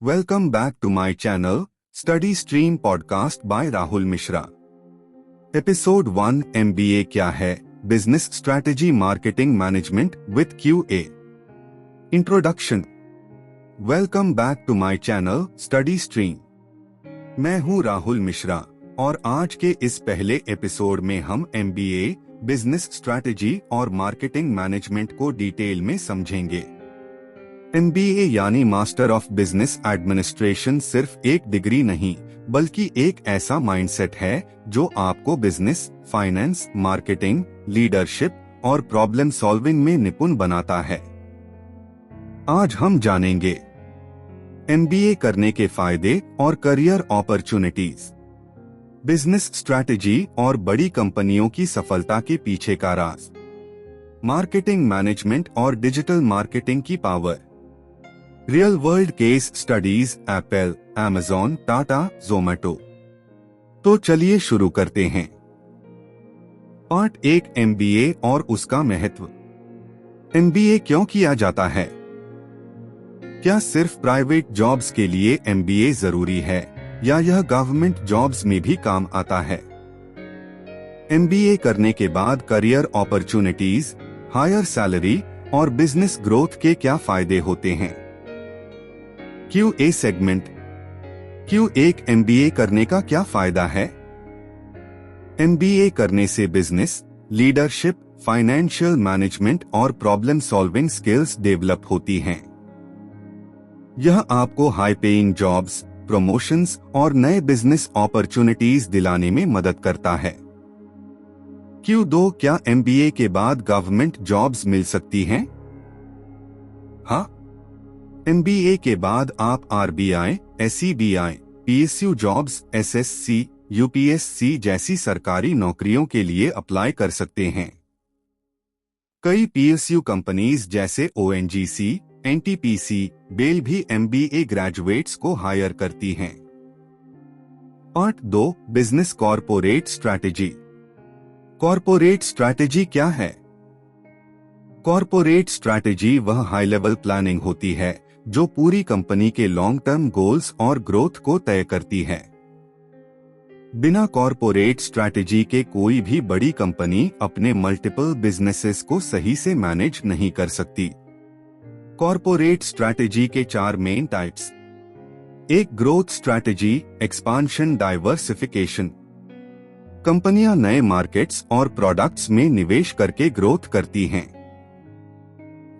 Welcome back to my channel, Study Stream Podcast by Rahul Mishra. Episode 1 MBA क्या है? Business Strategy Marketing Management with QA. Introduction. Welcome back to my channel, Study Stream. मैं हूं राहुल मिश्रा और आज के इस पहले एपिसोड में हम MBA, बिजनेस स्ट्रैटेजी और मार्केटिंग मैनेजमेंट को डिटेल में समझेंगे। MBA यानी मास्टर ऑफ बिजनेस एडमिनिस्ट्रेशन सिर्फ एक डिग्री नहीं बल्कि एक ऐसा माइंडसेट है जो आपको बिजनेस, फाइनेंस, मार्केटिंग, लीडरशिप और प्रॉब्लम सॉल्विंग में निपुण बनाता है। आज हम जानेंगे MBA करने के फायदे और करियर अपॉर्चुनिटीज, बिजनेस स्ट्रैटेजी और बड़ी कंपनियों की सफलता के पीछे का राज, मार्केटिंग मैनेजमेंट और डिजिटल मार्केटिंग की power, real world case studies Apple, Amazon, Tata, Zomato. तो चलिए शुरू करते हैं। पार्ट 1 MBA और उसका महत्व। MBA क्यों किया जाता है? क्या सिर्फ प्राइवेट जॉब्स के लिए MBA जरूरी है या यह गवर्नमेंट जॉब्स में भी काम आता है? MBA करने के बाद करियर अपॉर्चुनिटीज, हायर सैलरी और बिजनेस ग्रोथ के क्या फायदे होते हैं? QA segment. क्यों एक MBA करने का क्या फायदा है? MBA करने से बिजनेस, लीडरशिप, फाइनेंशियल मैनेजमेंट और प्रॉब्लम सॉल्विंग स्किल्स डेवलप होती हैं। यह आपको हाई पेइंग जॉब्स, प्रमोशंस और नए बिजनेस अपॉर्चुनिटीज दिलाने में मदद करता है। Q2 क्या MBA के बाद गवर्नमेंट जॉब्स मिल सकती हैं? हाँ, MBA के बाद आप RBI, SEBI, PSU jobs, SSC, UPSC जैसी सरकारी नौकरियों के लिए अप्लाई कर सकते हैं। कई PSU कंपनीज जैसे ONGC, NTPC, बेल भी MBA ग्रेजुएट्स को हायर करती हैं। Part 2 business corporate strategy. Corporate strategy क्या है? कॉर्पोरेट स्ट्रैटेजी वह हाई लेवल प्लानिंग होती है जो पूरी कंपनी के लॉन्ग टर्म गोल्स और ग्रोथ को तय करती है। बिना कॉर्पोरेट स्ट्रैटेजी के कोई भी बड़ी कंपनी अपने मल्टीपल बिजनेसेस को सही से मैनेज नहीं कर सकती। कॉर्पोरेट स्ट्रैटेजी के 4 main types. 1 growth strategy, expansion, diversification. कंपनियां नए मार्केट्स और प्रोडक्ट्स में निवेश करके ग्रोथ करती हैं।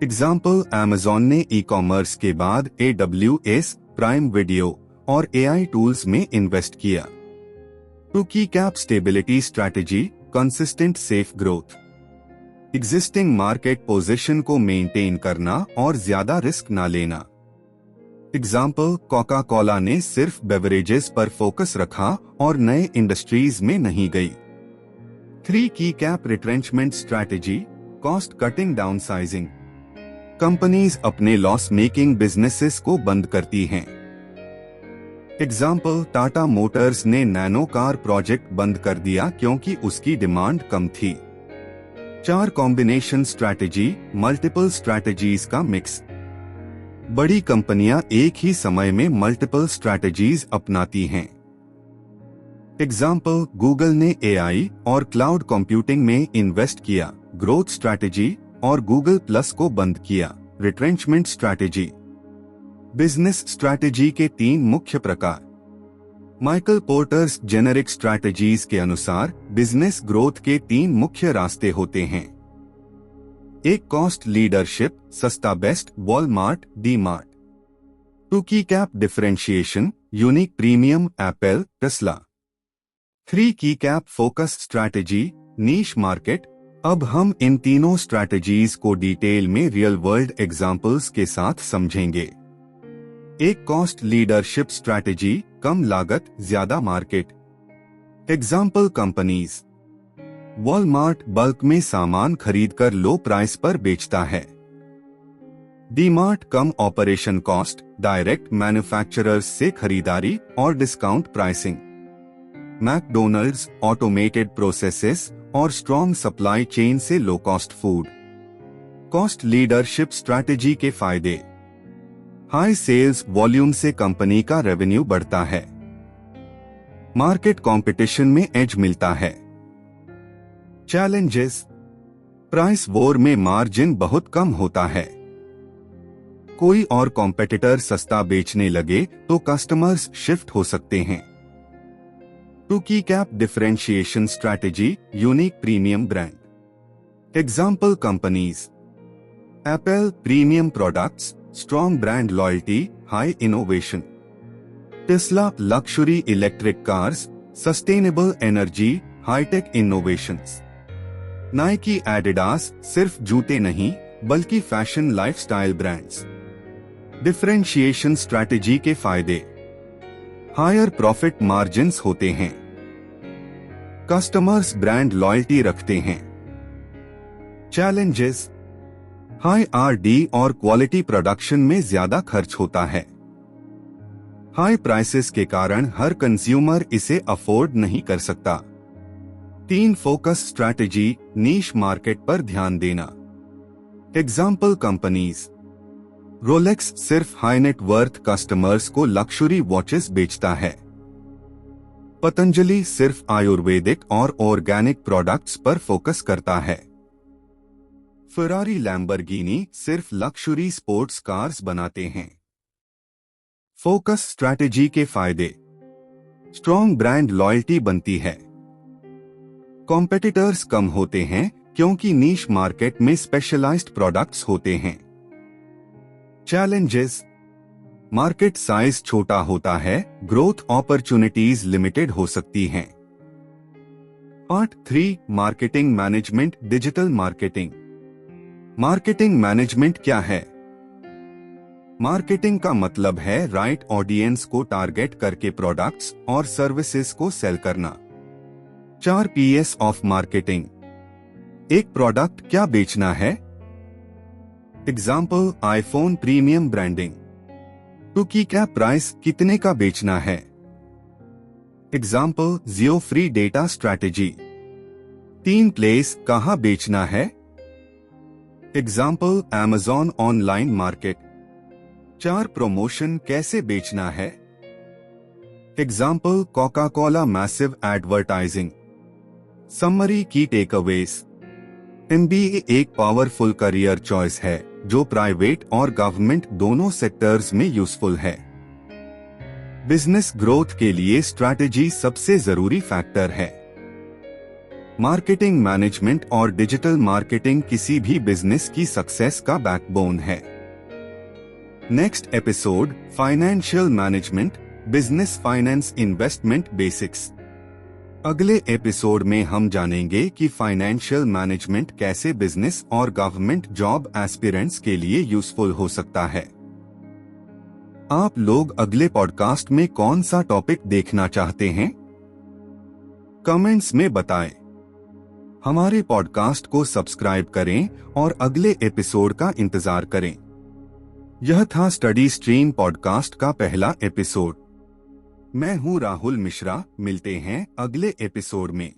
एग्जाम्पल, अमेज़न ने ई-कॉमर्स के बाद AWS, प्राइम वीडियो और AI टूल्स में इन्वेस्ट किया। 2 की cap stability strategy, consistent safe growth. Existing market position को मेंटेन करना और ज्यादा रिस्क ना लेना। एग्जाम्पल, कोका कोला ने सिर्फ बेवरेजेस पर फोकस रखा और नए इंडस्ट्रीज में नहीं गई। 3 की cap retrenchment strategy, cost cutting, downsizing. Companies अपने लॉस मेकिंग बिजनेसेस को बंद करती हैं। एग्जाम्पल, टाटा मोटर्स ने नैनो कार प्रोजेक्ट बंद कर दिया क्योंकि उसकी डिमांड कम थी। 4 कॉम्बिनेशन स्ट्रैटेजी, मल्टीपल स्ट्रैटेजीज का मिक्स। बड़ी कंपनियां एक ही समय में मल्टीपल स्ट्रैटेजीज अपनाती हैं। एग्जाम्पल, गूगल ने AI और क्लाउड कंप्यूटिंग में इन्वेस्ट किया, ग्रोथ स्ट्रैटेजी, और गूगल प्लस को बंद किया, रिट्रेंचमेंट स्ट्रैटेजी। बिजनेस स्ट्रैटेजी के 3 मुख्य प्रकार। माइकल पोर्टर्स जेनेरिक स्ट्रैटेजीज के अनुसार बिजनेस ग्रोथ के 3 मुख्य रास्ते होते हैं। 1 कॉस्ट लीडरशिप, सस्ता, बेस्ट, वॉलमार्ट, डी-मार्ट। 2 की कैप differentiation, unique, premium, Apple, Tesla. 3 की cap focus strategy, niche market. अब हम इन तीनों स्ट्रैटेजीज को डिटेल में रियल वर्ल्ड एग्जाम्पल्स के साथ समझेंगे। 1 कॉस्ट लीडरशिप स्ट्रैटेजी, कम लागत, ज्यादा market. Example companies. Walmart bulk में सामान खरीदकर लो प्राइस पर बेचता है। डी-मार्ट कम ऑपरेशन कॉस्ट, डायरेक्ट मैन्युफैक्चरर्स से खरीदारी और discount pricing. McDonald's automated processes और स्ट्रॉन्ग सप्लाई चेन से low cost food. Cost leadership strategy के फायदे। हाई सेल्स वॉल्यूम से कंपनी का रेवेन्यू बढ़ता है। मार्केट कंपटीशन में एज मिलता है। चैलेंजेस, प्राइस वॉर में मार्जिन बहुत कम होता है। कोई और कॉम्पिटिटर सस्ता बेचने लगे तो कस्टमर्स शिफ्ट हो सकते हैं। टू की कैप differentiation strategy, unique premium brand. Example companies: Apple premium products, strong brand loyalty, high innovation. Tesla luxury electric cars, sustainable energy, hi tech innovations. Nike Adidas सिर्फ जूते नहीं बल्कि fashion lifestyle brands. Differentiation strategy के फायदे: higher profit margins होते हैं। Customers brand loyalty रखते हैं। चैलेंजेस: हाई R&D और क्वालिटी प्रोडक्शन में ज्यादा खर्च होता है। हाई प्राइसेस के कारण हर कंज्यूमर इसे अफोर्ड नहीं कर सकता। 3 फोकस स्ट्रैटेजी, नीश मार्केट पर ध्यान देना। एग्जाम्पल कंपनीज: रोलेक्स सिर्फ हाई नेट वर्थ कस्टमर्स को लक्सुरी वॉचेस बेचता है। पतंजलि सिर्फ आयुर्वेदिक और ऑर्गेनिक प्रोडक्ट्स पर फोकस करता है। फेरारी लैम्बोर्गिनी सिर्फ लक्सुरी स्पोर्ट्स कार्स बनाते हैं। फोकस स्ट्रैटेजी के फायदे: स्ट्रॉन्ग ब्रांड लॉयल्टी बनती है। कॉम्पिटिटर्स कम होते हैं क्योंकि नीश मार्केट में स्पेशलाइज्ड प्रोडक्ट्स होते हैं। चैलेंजेस: मार्केट साइज छोटा होता है, ग्रोथ अपॉर्चुनिटीज लिमिटेड हो सकती हैं। Part 3, marketing management, digital marketing. Marketing management क्या है? मार्केटिंग का मतलब है राइट ऑडियंस को टारगेट करके प्रोडक्ट्स और सर्विसेज को सेल करना। 4 Ps ऑफ मार्केटिंग। एक प्रोडक्ट क्या बेचना है? Example iPhone premium branding. Two की क्या प्राइस कितने का बेचना है? Example Jio free data strategy. 3 place कहां बेचना है? Example Amazon online market. 4 promotion कैसे बेचना है? Example Coca Cola massive advertising. Summary की टेकअवेज: MBA एक पावरफुल करियर चॉइस है जो प्राइवेट और गवर्नमेंट दोनों सेक्टर्स में यूजफुल है। बिजनेस ग्रोथ के लिए स्ट्रैटेजी सबसे जरूरी फैक्टर है। मार्केटिंग मैनेजमेंट और डिजिटल मार्केटिंग किसी भी बिजनेस की सक्सेस का बैकबोन है। Next episode, financial management, business finance investment basics. अगले एपिसोड में हम जानेंगे कि फाइनेंशियल मैनेजमेंट कैसे बिजनेस और गवर्नमेंट जॉब एस्पिरेंट्स के लिए यूजफुल हो सकता है। आप लोग अगले पॉडकास्ट में कौन सा टॉपिक देखना चाहते हैं? कमेंट्स में बताएं। हमारे पॉडकास्ट को सब्सक्राइब करें और अगले एपिसोड का इंतजार करें। यह था स्टडी स्ट्रीम पॉडकास्ट का पहला एपिसोड। मैं हूं राहुल मिश्रा। मिलते हैं अगले एपिसोड में।